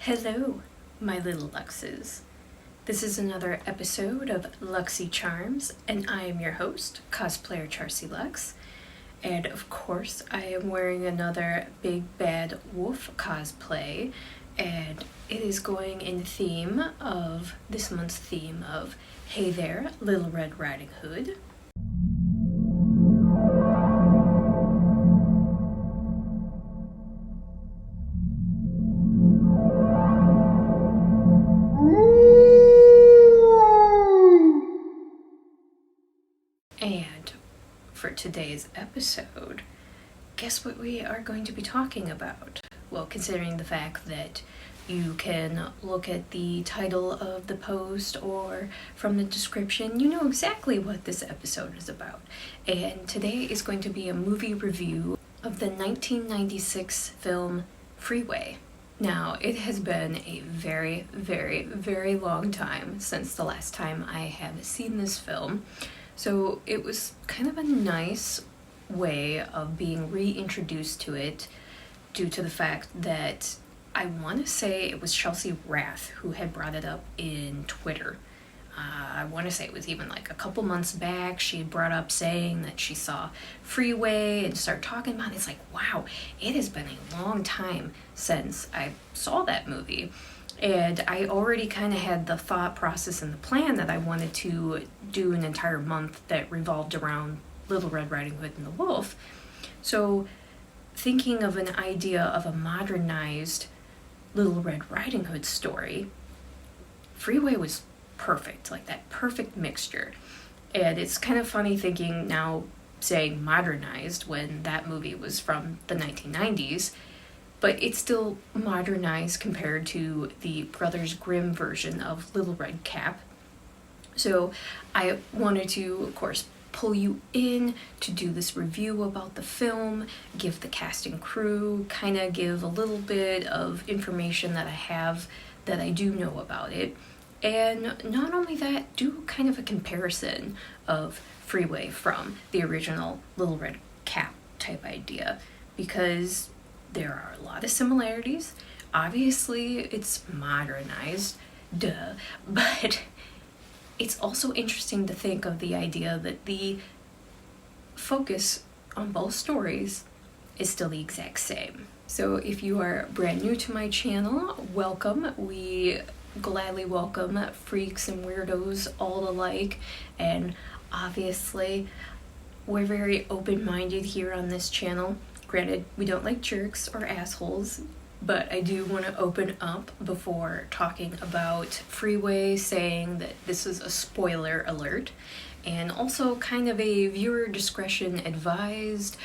Hello, my little Luxxes. This is another episode of Luxxy Charms, and I am your host, cosplayer Charsie Luxxx. And of course, I am wearing another Big Bad Wolf cosplay, and it is going in theme of this month's theme of Hey There, Little Red Riding Hood. And for today's episode, guess what we are going to be talking about? Well, considering the fact that you can look at the title of the post or from the description, you know exactly what this episode is about. And today is going to be a movie review of the 1996 film Freeway. Now, it has been a very, very, very long time since the last time I have seen this film. So it was kind of a nice way of being reintroduced to it due to the fact that I want to say it was Chelsea Rath who had brought it up in Twitter. I want to say it was even like a couple months back. She had brought up saying that she saw Freeway and started talking about it. It's like, wow, it has been a long time since I saw that movie. And I already kind of had the thought process and the plan that I wanted to do an entire month that revolved around Little Red Riding Hood and the Wolf. So thinking of an idea of a modernized Little Red Riding Hood story, Freeway was perfect, like that perfect mixture. And it's kind of funny thinking now saying modernized when that movie was from the 1990s. But it's still modernized compared to the Brothers Grimm version of Little Red Cap. So I wanted to, of course, pull you in to do this review about the film, give the cast and crew, kind of give a little bit of information that I have that I do know about it. And not only that, do kind of a comparison of Freeway from the original Little Red Cap type idea, because there are a lot of similarities. Obviously, it's modernized, duh, but it's also interesting to think of the idea that the focus on both stories is still the exact same. So if you are brand new to my channel, welcome. We gladly welcome freaks and weirdos all alike, and obviously we're very open-minded here on this channel. Granted, we don't like jerks or assholes, but I do want to open up before talking about Freeway, saying that this is a spoiler alert, and also kind of a viewer discretion advised,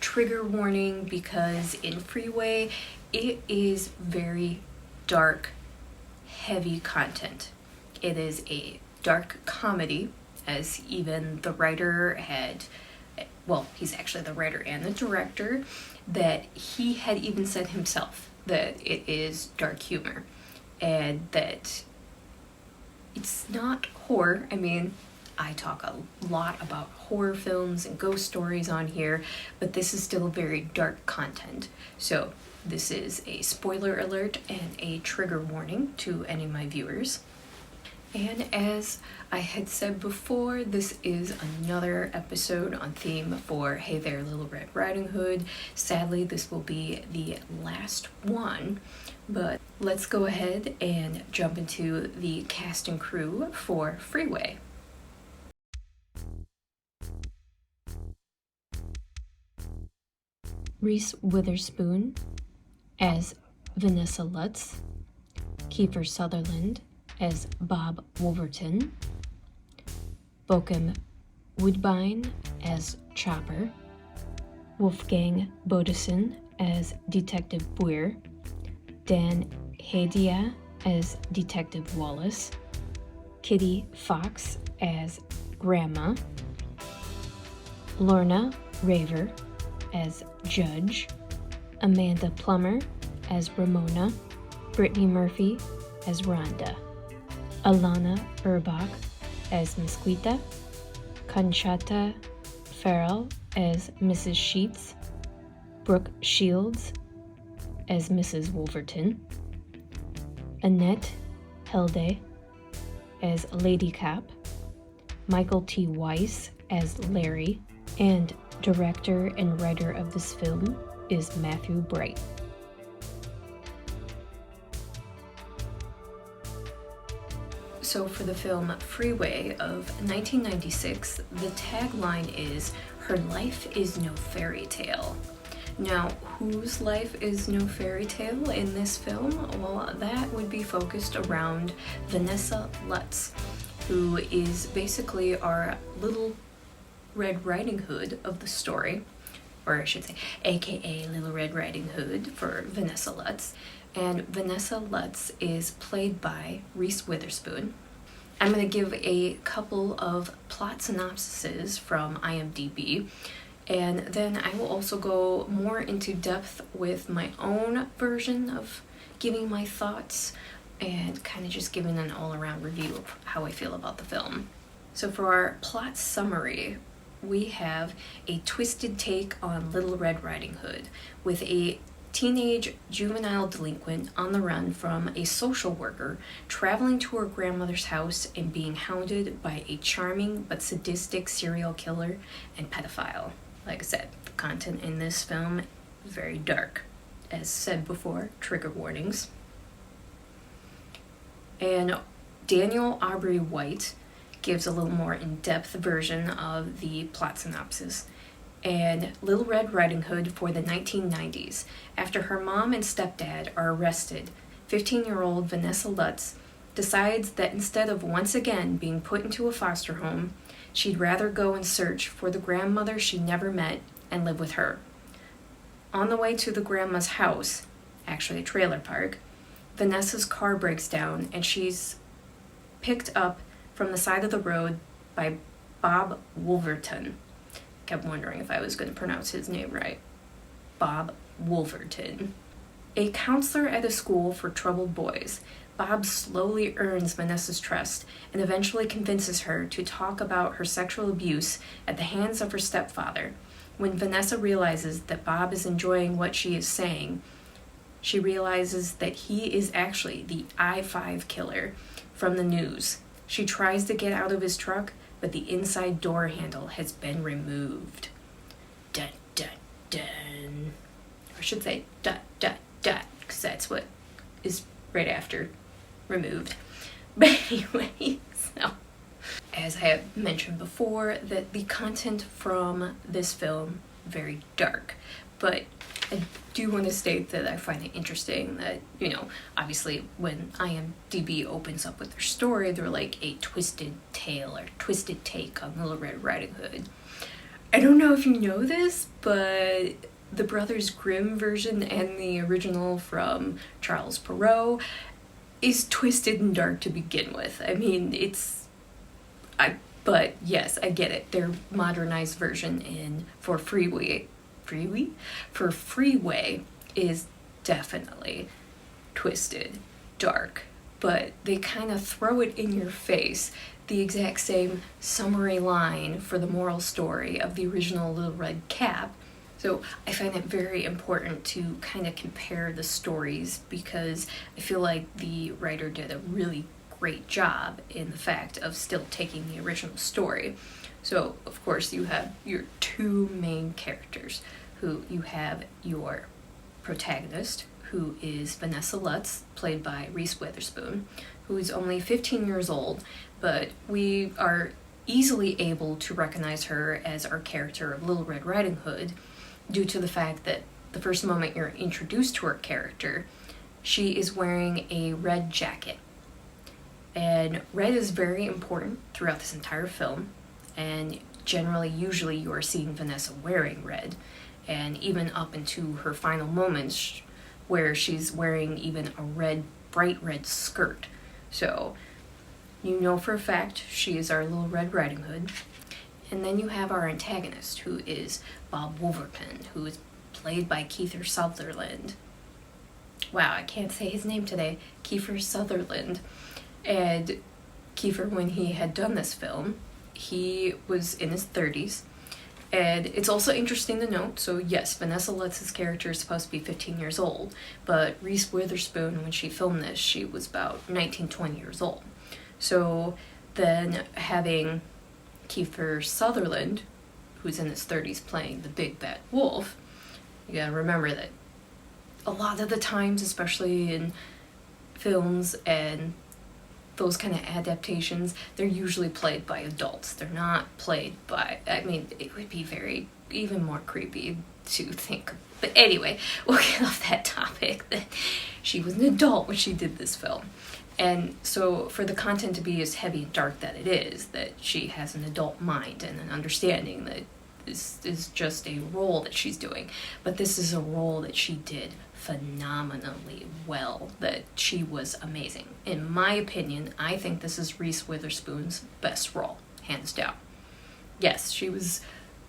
trigger warning, because in Freeway, it is very dark, heavy content. It is a dark comedy, as even the writer had, well, he's actually the writer and the director, that he had even said himself that it is dark humor and that it's not horror. I mean, I talk a lot about horror films and ghost stories on here, but this is still very dark content. So this is a spoiler alert and a trigger warning to any of my viewers. And as I had said before, this is another episode on theme for Hey There, Little Red Riding Hood. Sadly, this will be the last one, but let's go ahead and jump into the cast and crew for Freeway. ReeseWitherspoon as Vanessa Lutz, KieferSutherland as Bob Wolverton, Bokeem Woodbine as Chopper, Wolfgang Bodison as Detective Buer, Dan Hedia as Detective Wallace, Kitty Fox as Grandma, Lorna Raver as Judge, Amanda Plummer as Ramona, Brittany Murphy as Rhonda, Alana Urbach as Mesquita, Conchata Farrell as Mrs. Sheets, Brooke Shields as Mrs. Wolverton, Annette Helde as Lady Cop, Michael T. Weiss as Larry, and director and writer of this film is Matthew Bright. So for the film Freeway of 1996, the tagline is, "Her life is no fairy tale." Now, whose life is no fairy tale in this film? Well, that would be focused around Vanessa Luxxx, who is basically our Little Red Riding Hood of the story, or I should say, aka Little Red Riding Hood for Vanessa Luxxx. And Vanessa Luxxx is played by Reese Witherspoon. I'm going to give a couple of plot synopsises from IMDb, and then I will also go more into depth with my own version of giving my thoughts and kind of just giving an all-around review of how I feel about the film. So for our plot summary, we have a twisted take on Little Red Riding Hood, with a teenage juvenile delinquent on the run from a social worker traveling to her grandmother's house and being hounded by a charming but sadistic serial killer and pedophile. Like I said, the content in this film is very dark. As said before, trigger warnings. And Daniel Aubrey White gives a little more in-depth version of the plot synopsis. And Little Red Riding Hood for the 1990s. After her mom and stepdad are arrested, 15-year-old Vanessa Luxxx decides that instead of once again being put into a foster home, she'd rather go and search for the grandmother she never met and live with her. On the way to the grandma's house, actually a trailer park, Vanessa's car breaks down and she's picked up from the side of the road by Bob Wolverton. Kept wondering if I was going to pronounce his name right. Bob Wolverton. A counselor at a school for troubled boys, Bob slowly earns Vanessa's trust and eventually convinces her to talk about her sexual abuse at the hands of her stepfather. When Vanessa realizes that Bob is enjoying what she is saying, she realizes that he is actually the I-5 killer from the news. She tries to get out of his truck, but the inside door handle has been removed. Dun, dun, dun. Or I should say, dun, dun, dun, because that's what is right after removed. But anyway, so, as I have mentioned before, that the content from this film, very dark. But I do want to state that I find it interesting that, obviously when IMDb opens up with their story, they're like a twisted tale or twisted take on Little Red Riding Hood. I don't know if you know this, but the Brothers Grimm version and the original from Charles Perrault is twisted and dark to begin with. I mean, but yes, I get it. Their modernized version for Freeway is definitely twisted, dark, but they kind of throw it in your face, the exact same summary line for the moral story of the original Little Red Cap. So I find it very important to kind of compare the stories, because I feel like the writer did a really great job in the fact of still taking the original story. So of course you have your two main characters, who you have your protagonist, who is Vanessa Luxxx, played by Reese Witherspoon, who is only 15 years old, but we are easily able to recognize her as our character of Little Red Riding Hood due to the fact that the first moment you're introduced to her character, she is wearing a red jacket. And red is very important throughout this entire film, and usually you are seeing Vanessa wearing red, and even up into her final moments where she's wearing even a bright red skirt. So you know for a fact she is our Little Red Riding Hood. And then you have our antagonist, who is Bob Wolverton, who is played by KieferSutherland. Wow, I can't say his name today. KieferSutherland. And Kiefer, when he had done this film, he was in his 30s, And it's also interesting to note, so yes, Vanessa Luxx's character is supposed to be 15 years old, but Reese Witherspoon, when she filmed this, she was about 19, 20 years old. So then having KieferSutherland, who's in his 30s playing the big bad wolf, you gotta remember that a lot of the times, especially in films and those kind of adaptations, they're usually played by adults. They're not played by, I mean, it would be even more creepy to think. But anyway, we'll get off that topic, that she was an adult when she did this film. And so for the content to be as heavy and dark that it is, that she has an adult mind and an understanding that this is just a role that she's doing. But this is a role that she did phenomenally well, that she was amazing. In my opinion, I think this is Reese Witherspoon's best role, hands down. Yes, she was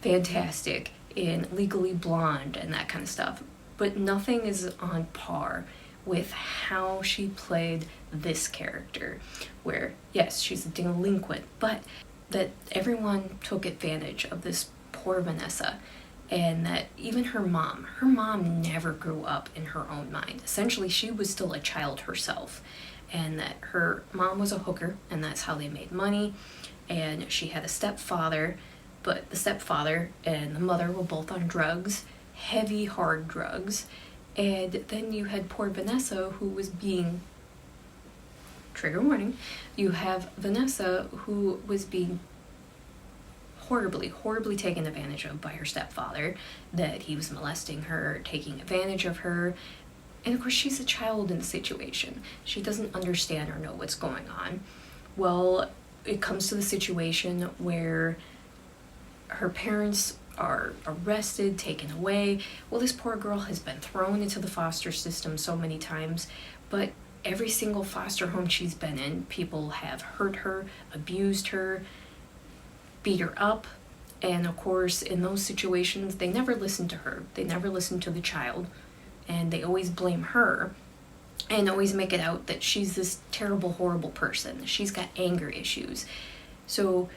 fantastic in Legally Blonde and that kind of stuff, but nothing is on par with how she played this character, where, yes, she's a delinquent, but that everyone took advantage of this poor Vanessa. And that even her mom never grew up in her own mind. Essentially, she was still a child herself. And that her mom was a hooker, and that's how they made money. And she had a stepfather, but the stepfather and the mother were both on drugs, heavy, hard drugs. And then you had poor Vanessa, who was being, trigger warning, you have Vanessa who was being horribly taken advantage of by her stepfather, that he was molesting her, taking advantage of her. And of course, she's a child in the situation. She doesn't understand or know what's going on. Well, it comes to the situation where her parents are arrested, taken away. Well, this poor girl has been thrown into the foster system so many times, but every single foster home she's been in, people have hurt her, abused her, beat her up. And of course, in those situations, they never listen to her. They never listen to the child. And they always blame her and always make it out that she's this terrible, horrible person. She's got anger issues. So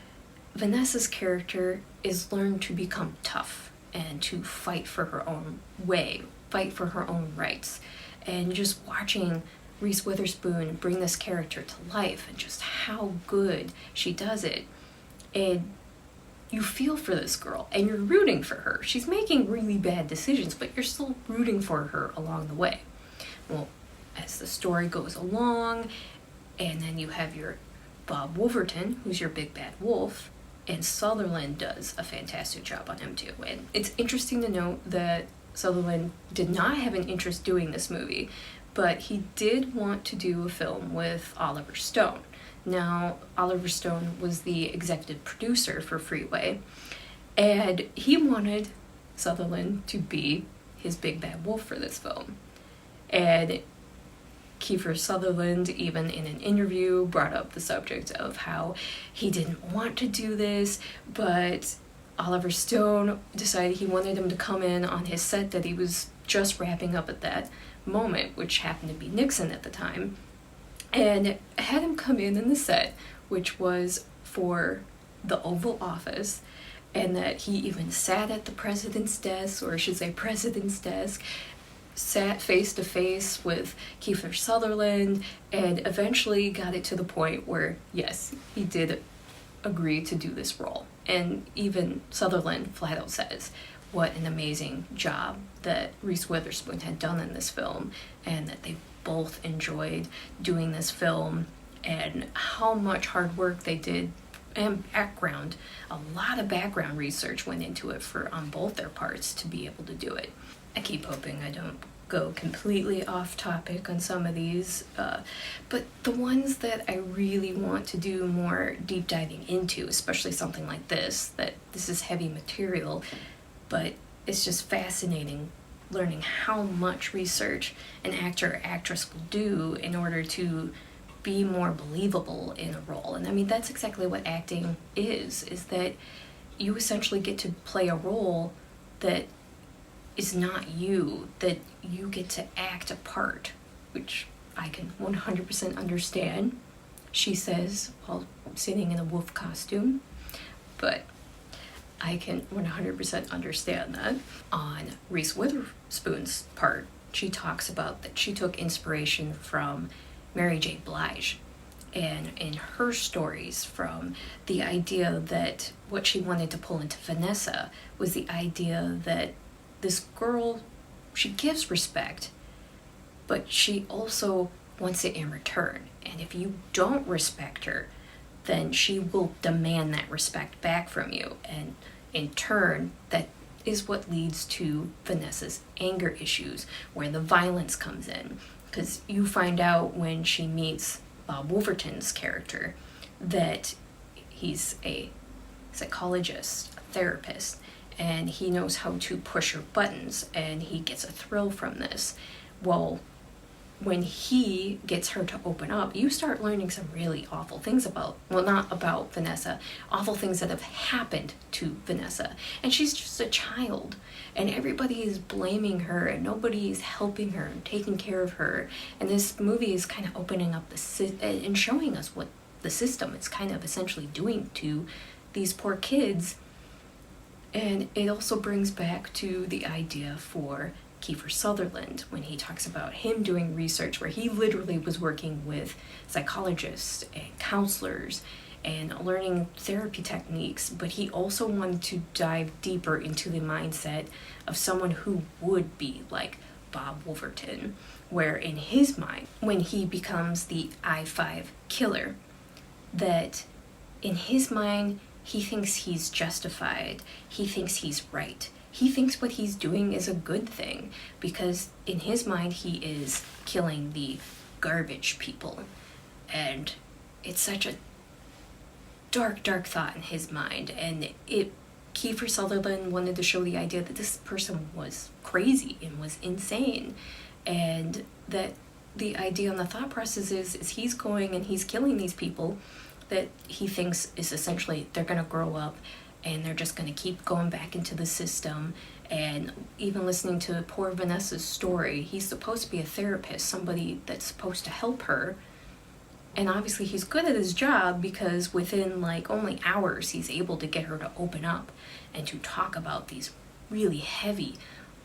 Vanessa's character is learned to become tough and to fight for her own way, fight for her own rights. And just watching Reese Witherspoon bring this character to life and just how good she does it. And you feel for this girl and you're rooting for her. She's making really bad decisions, but you're still rooting for her along the way. Well, as the story goes along, and then you have your Bob Wolverton, who's your big bad wolf, and Sutherland does a fantastic job on him too. And it's interesting to note that Sutherland did not have an interest doing this movie, but he did want to do a film with Oliver Stone. Now, Oliver Stone was the executive producer for Freeway, and he wanted Sutherland to be his big bad wolf for this film. And KieferSutherland, even in an interview, brought up the subject of how he didn't want to do this, but Oliver Stone decided he wanted him to come in on his set that he was just wrapping up at that moment, which happened to be Nixon at the time, and had him come in the set, which was for the Oval Office, and that he even sat at the president's desk, or I should say president's desk, sat face to face with KieferSutherland, and eventually got it to the point where, yes, he did agree to do this role. And even Sutherland flat out says what an amazing job that Reese Witherspoon had done in this film, and that they both enjoyed doing this film, and how much hard work they did, and background, a lot of background research went into it on both their parts to be able to do it. I keep hoping I don't go completely off topic on some of these, but the ones that I really want to do more deep diving into, especially something like this, that this is heavy material, but it's just fascinating learning how much research an actor or actress will do in order to be more believable in a role. And I mean, that's exactly what acting is that you essentially get to play a role that is not you, that you get to act a part, which I can 100% understand, she says, while sitting in a wolf costume. But I can 100% understand that. On Reese Witherspoon's part, she talks about that she took inspiration from Mary J. Blige, and in her stories, from the idea that what she wanted to pull into Vanessa was the idea that this girl, she gives respect, but she also wants it in return. And if you don't respect her, then she will demand that respect back from you. And in turn, that is what leads to Vanessa's anger issues, where the violence comes in. Because you find out when she meets Bob Wolverton's character that he's a psychologist, a therapist, and he knows how to push her buttons, and he gets a thrill from this. Well, when he gets her to open up, you start learning some really awful things about, well, not about Vanessa, awful things that have happened to Vanessa. And she's just a child, and everybody is blaming her, and nobody is helping her and taking care of her. And this movie is kind of opening up and showing us what the system is kind of essentially doing to these poor kids. And it also brings back to the idea for KieferSutherland when he talks about him doing research where he literally was working with psychologists and counselors and learning therapy techniques, but he also wanted to dive deeper into the mindset of someone who would be like Bob Wolverton, where in his mind, when he becomes the I-5 killer, that in his mind, he thinks he's justified, he thinks he's right. He thinks what he's doing is a good thing because in his mind he is killing the garbage people. And it's such a dark, dark thought in his mind. And KieferSutherland wanted to show the idea that this person was crazy and was insane. And that the idea on the thought process is he's going and he's killing these people that he thinks is essentially they're going to grow up and they're just going to keep going back into the system. And even listening to poor Vanessa's story, he's supposed to be a therapist, somebody that's supposed to help her. And obviously he's good at his job because within like only hours, he's able to get her to open up and to talk about these really heavy,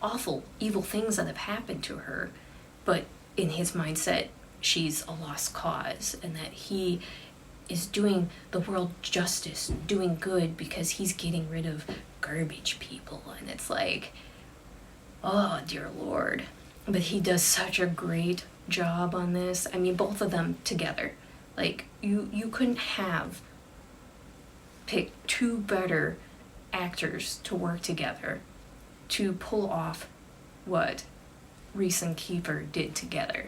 awful, evil things that have happened to her. But in his mindset, she's a lost cause, and that he is doing the world justice, doing good because he's getting rid of garbage people. And it's like, oh dear Lord. But he does such a great job on this. I mean, both of them together. Like, you couldn't have picked two better actors to work together to pull off what Reese and Kiefer did together.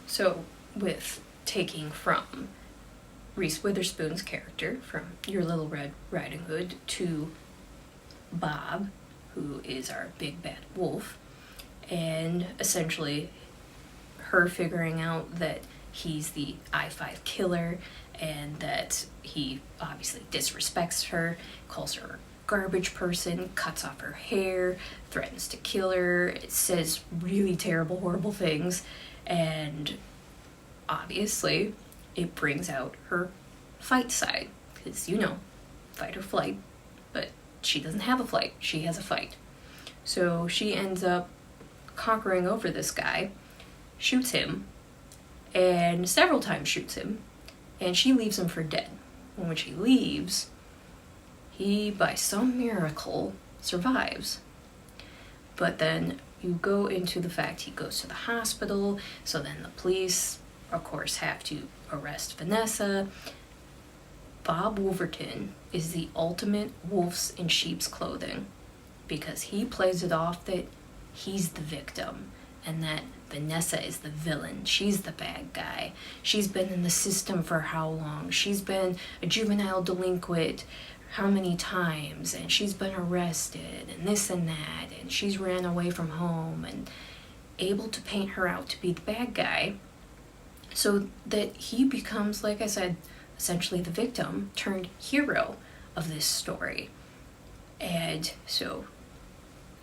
So, with taking from Reese Witherspoon's character from Your Little Red Riding Hood to Bob, who is our big bad wolf, and essentially her figuring out that he's the I-5 killer and that he obviously disrespects her, calls her a garbage person, cuts off her hair, threatens to kill her, it says really terrible, horrible things, and obviously it brings out her fight side, because fight or flight, but she doesn't have a flight, she has a fight. So she ends up conquering over this guy, shoots him, and several times shoots him, and she leaves him for dead. And when she leaves, he, by some miracle, survives. But then you go into the fact he goes to the hospital, so then the police, of course, have to arrest Vanessa. Bob Wolverton is the ultimate wolves in sheep's clothing because he plays it off that he's the victim and that Vanessa is the villain. She's the bad guy. She's been in the system for how long? She's been a juvenile delinquent how many times? And she's been arrested and this and that. And she's ran away from home, and able to paint her out to be the bad guy so that he becomes, like I said, essentially the victim turned hero of this story. And so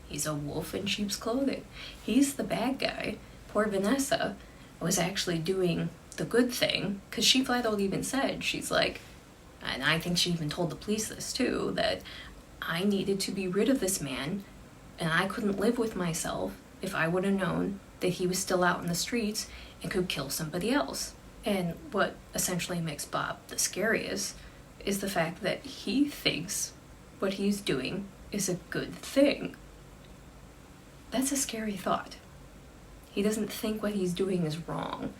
he's a wolf in sheep's clothing. He's the bad guy. Poor Vanessa was actually doing the good thing, because she flat out even said, she's like, and I think she even told the police this too, that I needed to be rid of this man, and I couldn't live with myself if I would have known that he was still out in the streets and could kill somebody else. And what essentially makes Bob the scariest is the fact that he thinks what he's doing is a good thing. That's a scary thought. He doesn't think what he's doing is wrong.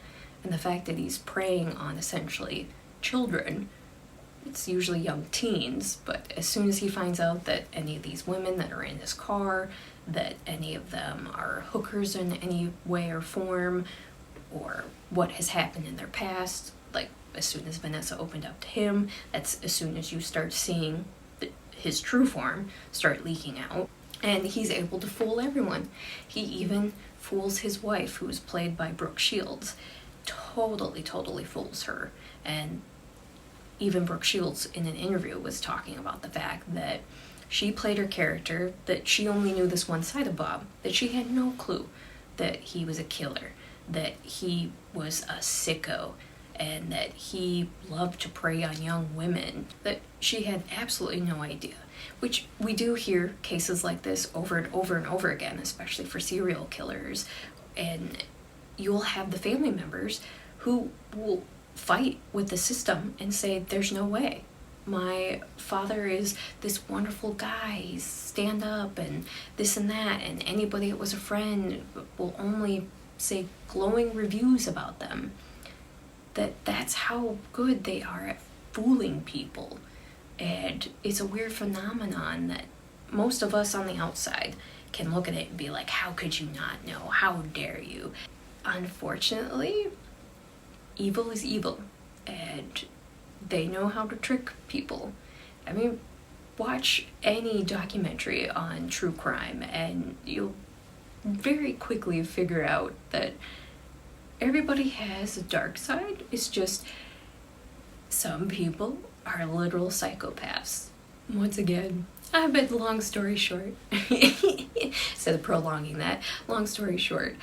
And the fact that he's preying on essentially children, it's usually young teens, but as soon as he finds out that any of these women that are in his car, that any of them are hookers in any way or form, or what has happened in their past, like as soon as Vanessa opened up to him, that's as soon as you start seeing his true form start leaking out. And he's able to fool everyone. He even fools his wife, who's played by Brooke Shields. Totally fools her. And even Brooke Shields in an interview was talking about the fact that she played her character, that she only knew this one side of Bob, that she had no clue that he was a killer, that he was a sicko, and that he loved to prey on young women, that she had absolutely no idea. Which we do hear cases like this over and over and over again, especially for serial killers. And you'll have the family members who will fight with the system and say, there's no way. My father is this wonderful guy, he's stand up and this and that, and anybody that was a friend will only say glowing reviews about them. That's how good they are at fooling people. And it's a weird phenomenon that most of us on the outside can look at it and be like, how could you not know? How dare you? Unfortunately, evil is evil, and they know how to trick people. I mean, watch any documentary on true crime and you'll very quickly figure out that everybody has a dark side. It's just some people are literal psychopaths. Once again, I bet long story short, instead of prolonging that, long story short,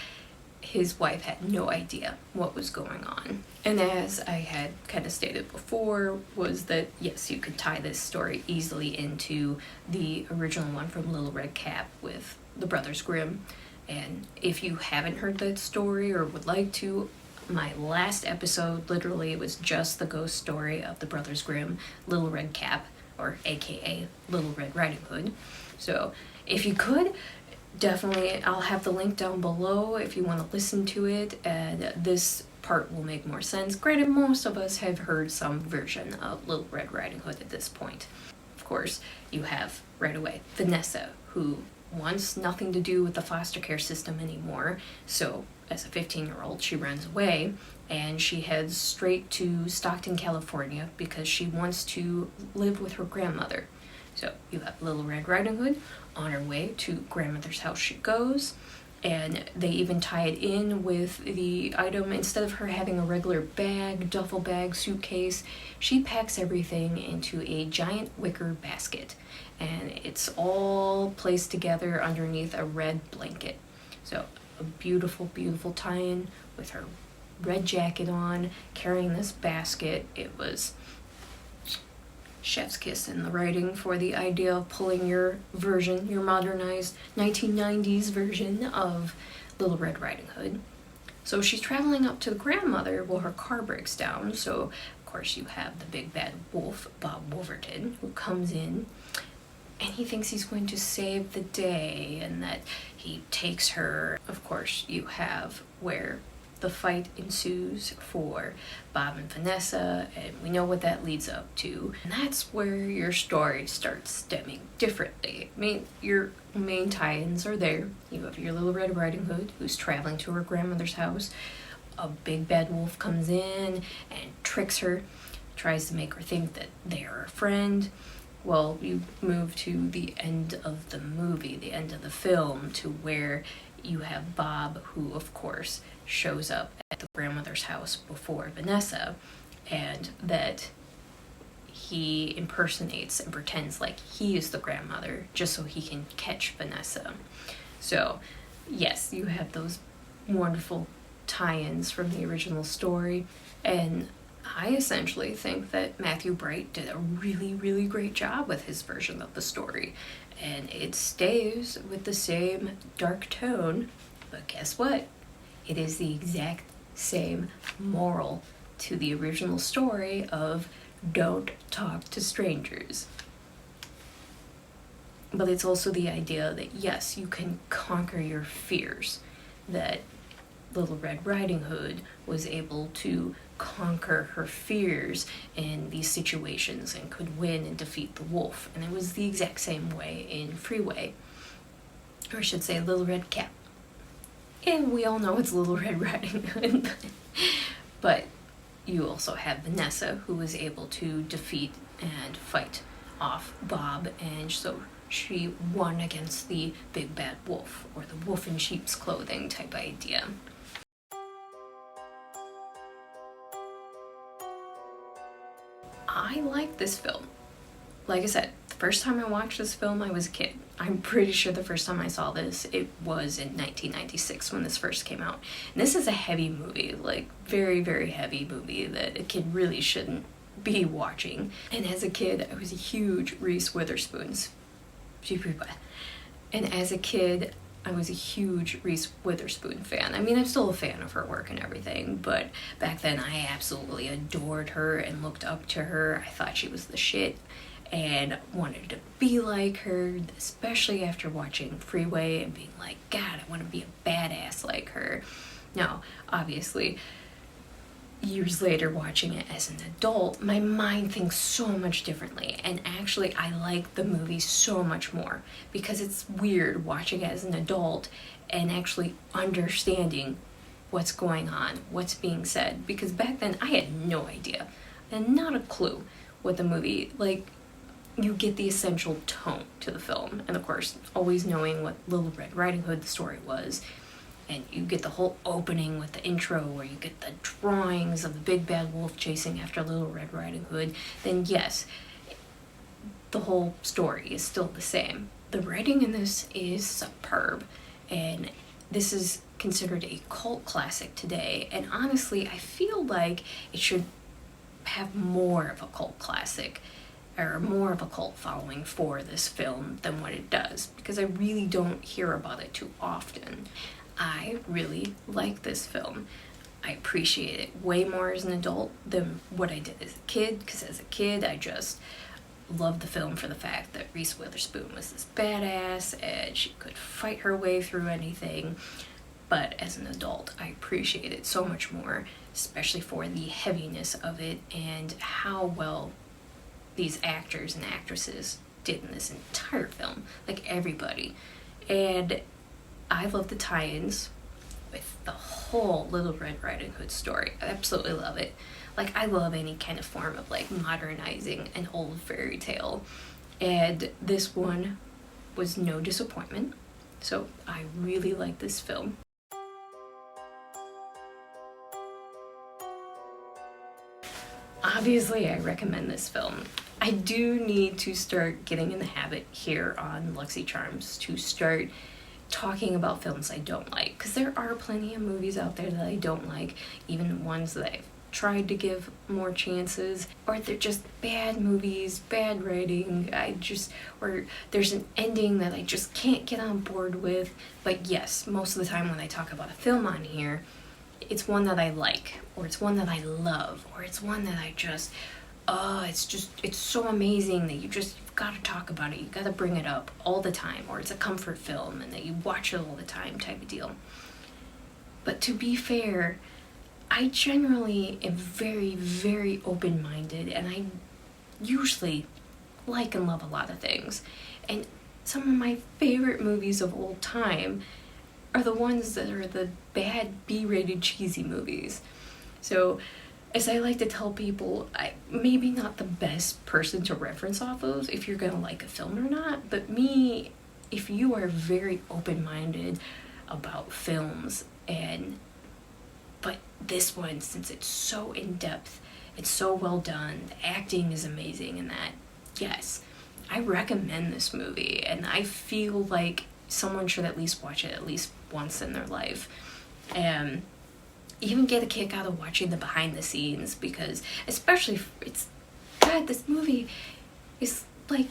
his wife had no idea what was going on. And as I had kind of stated before, was that yes, you could tie this story easily into the original one from Little Red Cap with the Brothers Grimm. And if you haven't heard that story or would like to, my last episode, literally, it was just the ghost story of the Brothers Grimm, Little Red Cap, or aka Little Red Riding Hood. So if you could, definitely, I'll have the link down below if you want to listen to it, and this part will make more sense. Granted, most of us have heard some version of Little Red Riding Hood at this point. Of course, you have, right away, Vanessa, who wants nothing to do with the foster care system anymore, so as a 15-year-old, she runs away, and she heads straight to Stockton, California, because she wants to live with her grandmother. So you have Little Red Riding Hood. On her way to grandmother's house she goes, and they even tie it in with the item. Instead of her having a regular bag, duffel bag, suitcase, she packs everything into a giant wicker basket, and it's all placed together underneath a red blanket. So a beautiful tie-in with her red jacket on, carrying this basket. It was chef's kiss in the writing for the idea of pulling your version, your modernized 1990s version of Little Red Riding Hood. So she's traveling up to the grandmother. Well, her car breaks down, so of course you have the big bad wolf, Bob Wolverton, who comes in, and he thinks he's going to save the day, and that he takes her. Of course, you have where the fight ensues for Bob and Vanessa, and we know what that leads up to. And that's where your story starts stemming differently. I mean, your main tie-ins are there. You have your Little Red Riding Hood, who's traveling to her grandmother's house. A big bad wolf comes in and tricks her, tries to make her think that they are a friend. Well, you move to the end of the movie, the end of the film, to where you have Bob, who of course shows up at the grandmother's house before Vanessa, and that he impersonates and pretends like he is the grandmother just so he can catch Vanessa. So yes, you have those wonderful tie-ins from the original story, and I essentially think that Matthew Bright did a really, really great job with his version of the story. And it stays with the same dark tone, but guess what? It is the exact same moral to the original story of don't talk to strangers. But it's also the idea that yes, you can conquer your fears, that Little Red Riding Hood was able to conquer her fears in these situations and could win and defeat the wolf. And it was the exact same way in Freeway, or I should say Little Red Cap. And we all know it's Little Red Riding Hood. But you also have Vanessa, who was able to defeat and fight off Bob, and so she won against the big bad wolf, or the wolf in sheep's clothing type idea. I like this film. Like I said, the first time I watched this film, I was a kid. I'm pretty sure the first time I saw this, it was in 1996 when this first came out. And this is a heavy movie, like very, very heavy movie that a kid really shouldn't be watching. And as a kid, I was a huge Reese Witherspoon. And as a kid, I was a huge Reese Witherspoon fan. I mean, I'm still a fan of her work and everything, but back then I absolutely adored her and looked up to her. I thought she was the shit and wanted to be like her, especially after watching Freeway and being like, God, I want to be a badass like her. Now, obviously, years later watching it as an adult, my mind thinks so much differently, and actually I like the movie so much more because it's weird watching it as an adult and actually understanding what's going on, what's being said, because back then I had no idea and not a clue what the movie, like, you get the essential tone to the film, and of course always knowing what Little Red Riding Hood the story was. And you get the whole opening with the intro where you get the drawings of the big bad wolf chasing after Little Red Riding Hood, then yes, the whole story is still the same. The writing in this is superb, and this is considered a cult classic today, and honestly, I feel like it should have more of a cult classic, or more of a cult following for this film than what it does, because I really don't hear about it too often. I really like this film. I appreciate it way more as an adult than what I did as a kid, because as a kid I just loved the film for the fact that Reese Witherspoon was this badass and she could fight her way through anything. But as an adult, I appreciate it so much more, especially for the heaviness of it and how well these actors and actresses did in this entire film, like everybody. And I love the tie-ins with the whole Little Red Riding Hood story. I absolutely love it. Like, I love any kind of form of like modernizing an old fairy tale, and this one was no disappointment. So I really like this film. Obviously, I recommend this film. I do need to start getting in the habit here on Luxxxy Charms to start talking about films I don't like, because there are plenty of movies out there that I don't like, even ones that I've tried to give more chances, or they're just bad movies, bad writing, or there's an ending that I just can't get on board with. But yes, most of the time when I talk about a film on here, it's one that I like, or it's one that I love, or it's one that I just, it's so amazing that you've got to talk about it, you got to bring it up all the time, or it's a comfort film and that you watch it all the time type of deal. But to be fair, I generally am very, very open-minded, and I usually like and love a lot of things. And some of my favorite movies of all time are the ones that are the bad B-rated cheesy movies. So, as I like to tell people, I maybe not the best person to reference off of if you're gonna like a film or not, but me, if you are very open-minded about films, but this one, since it's so in-depth, it's so well done, the acting is amazing in that, yes, I recommend this movie, and I feel like someone should at least watch it at least once in their life. even get a kick out of watching the behind the scenes, because especially God, this movie is like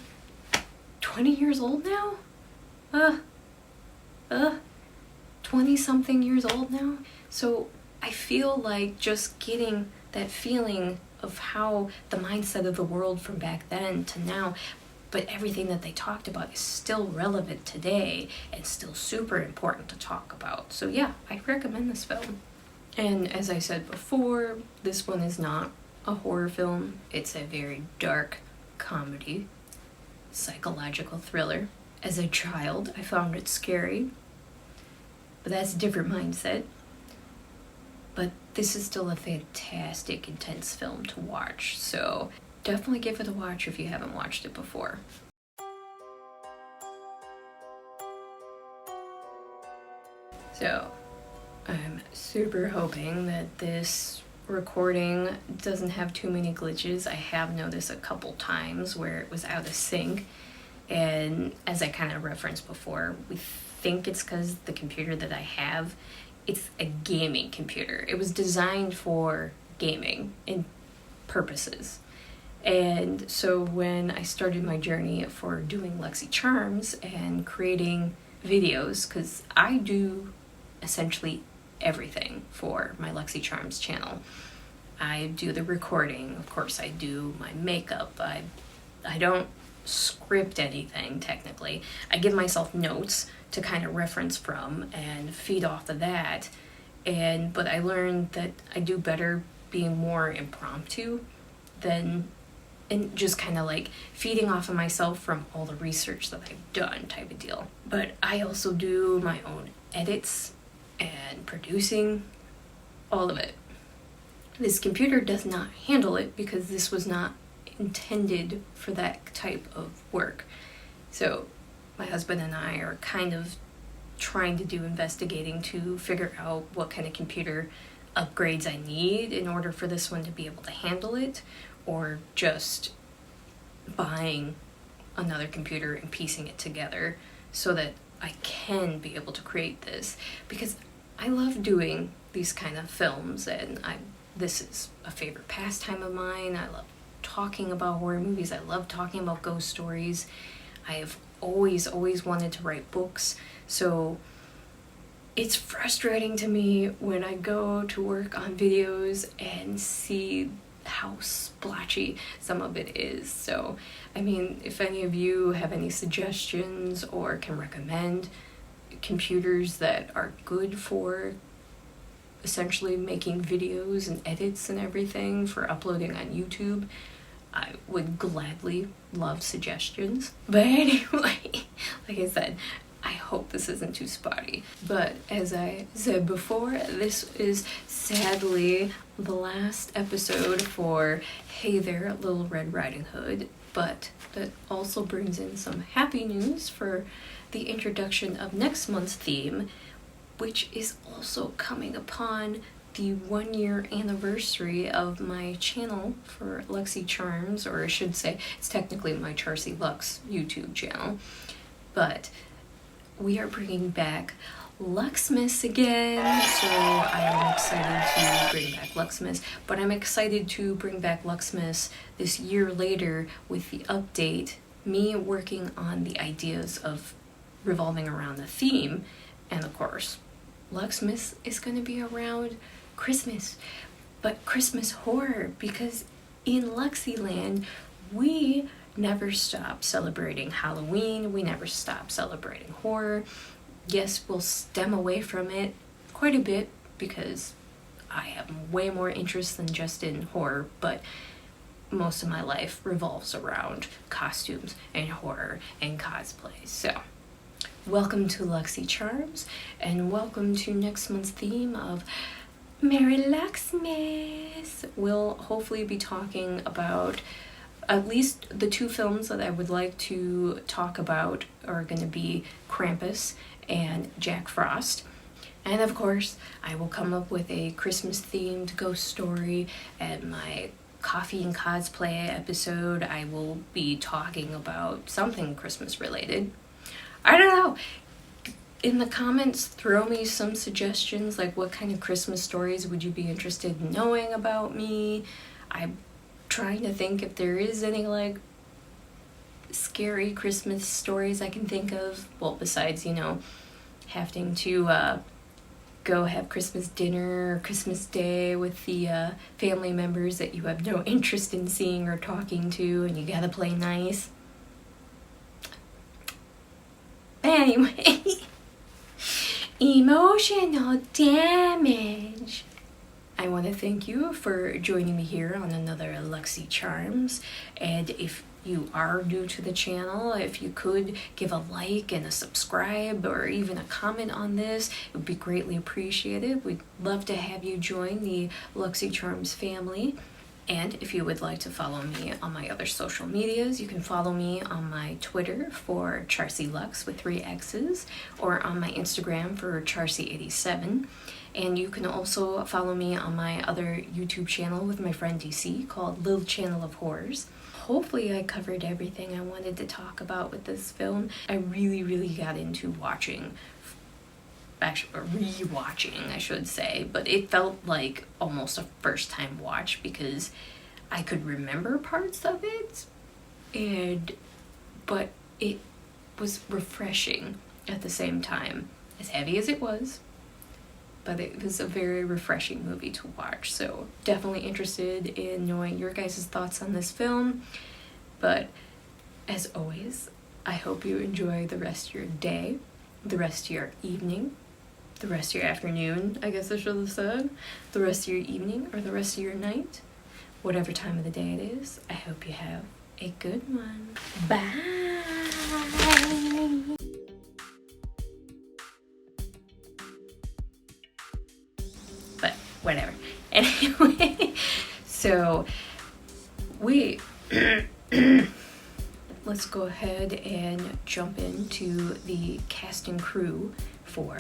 20 years old now? 20 something years old now. So I feel like just getting that feeling of how the mindset of the world from back then to now, but everything that they talked about is still relevant today and still super important to talk about. So yeah, I recommend this film. And as I said before, this one is not a horror film. It's a very dark comedy, psychological thriller. As a child, I found it scary, but that's a different mindset. But this is still a fantastic, intense film to watch, so definitely give it a watch if you haven't watched it before. So, I'm super hoping that this recording doesn't have too many glitches. I have noticed a couple times where it was out of sync, and as I kind of referenced before, we think it's because the computer that I have, it's a gaming computer. It was designed for gaming in purposes. And so when I started my journey for doing Luxxy charms and creating videos, because I do essentially everything for my Luxxy charms channel. I do the recording, of course I do my makeup, I don't script anything technically. I give myself notes to kind of reference from and feed off of that, but I learned that I do better being more impromptu than and just kind of like feeding off of myself from all the research that I've done type of deal. But I also do my own edits and producing, all of it. This computer does not handle it because this was not intended for that type of work. So my husband and I are kind of trying to do investigating to figure out what kind of computer upgrades I need in order for this one to be able to handle it, or just buying another computer and piecing it together so that I can be able to create this, because I love doing these kind of films, and this is a favorite pastime of mine. I love talking about horror movies. I love talking about ghost stories. I have always wanted to write books, so it's frustrating to me when I go to work on videos and see how splotchy some of it is. So, I mean, if any of you have any suggestions or can recommend computers that are good for essentially making videos and edits and everything for uploading on YouTube, I would gladly love suggestions. But anyway, like I said, I hope this isn't too spotty. But as I said before, this is sadly the last episode for Hey There, Little Red Riding Hood. But that also brings in some happy news for the introduction of next month's theme, which is also coming upon the 1-year anniversary of my channel for Luxxy Charms, or I should say, it's technically my Charsie Luxxx YouTube channel. But we are bringing back Luxxmas again, so I am excited to bring back Luxxmas, but I'm excited to bring back Luxxmas this year later with the update, me working on the ideas of revolving around the theme, and of course, Luxxmas is going to be around Christmas, but Christmas horror, because in Luxxyland, we never stop celebrating Halloween, we never stop celebrating horror. Yes, we'll stem away from it quite a bit because I have way more interest than just in horror, but most of my life revolves around costumes and horror and cosplay. So, welcome to Luxxy Charms, and welcome to next month's theme of Merry Luxxmas. We'll hopefully be talking about at least the 2 films that I would like to talk about are going to be Krampus and Jack Frost. And of course, I will come up with a Christmas-themed ghost story, and my coffee and cosplay episode, I will be talking about something Christmas-related. I don't know. in the comments, throw me some suggestions, like what kind of Christmas stories would you be interested in knowing about me. I'm trying to think if there is any like scary Christmas stories I can think of. Well, besides, you know, having to go have Christmas dinner or Christmas Day with the family members that you have no interest in seeing or talking to, and you gotta play nice. Anyway, emotional damage. I want to thank you for joining me here on another Luxxy Charms, and if you are new to the channel, if you could give a like and a subscribe or even a comment on this, it would be greatly appreciated. We'd love to have you join the Luxxy Charms family. And if you would like to follow me on my other social medias, you can follow me on my Twitter for Charsie Luxxx with 3 X's, or on my Instagram for Charsie87. And you can also follow me on my other YouTube channel with my friend DC called Little Channel of Horrors. Hopefully I covered everything I wanted to talk about with this film. I really got into watching, actually rewatching I should say, but it felt like almost a first time watch because I could remember parts of it, but it was refreshing at the same time, as heavy as it was. But it was a very refreshing movie to watch, so definitely interested in knowing your guys' thoughts on this film. But as always, I hope you enjoy the rest of your day, the rest of your evening, the rest of your afternoon, I guess I should have said, the rest of your evening or the rest of your night, whatever time of the day it is. I hope you have a good one. Bye! But whatever. Anyway, so let's go ahead and jump into the cast and crew for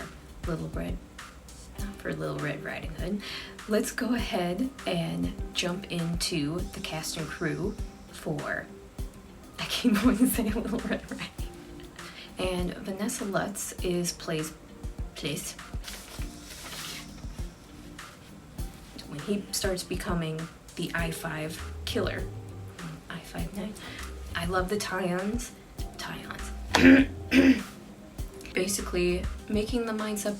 Little Red Riding Hood. Let's go ahead and jump into the cast and crew for, I keep wanting to say Little Red Riding Hood. And Vanessa Luxxx plays when he starts becoming the I-5 killer. I-5-9. I love the tie-ons. Basically, making the minds up,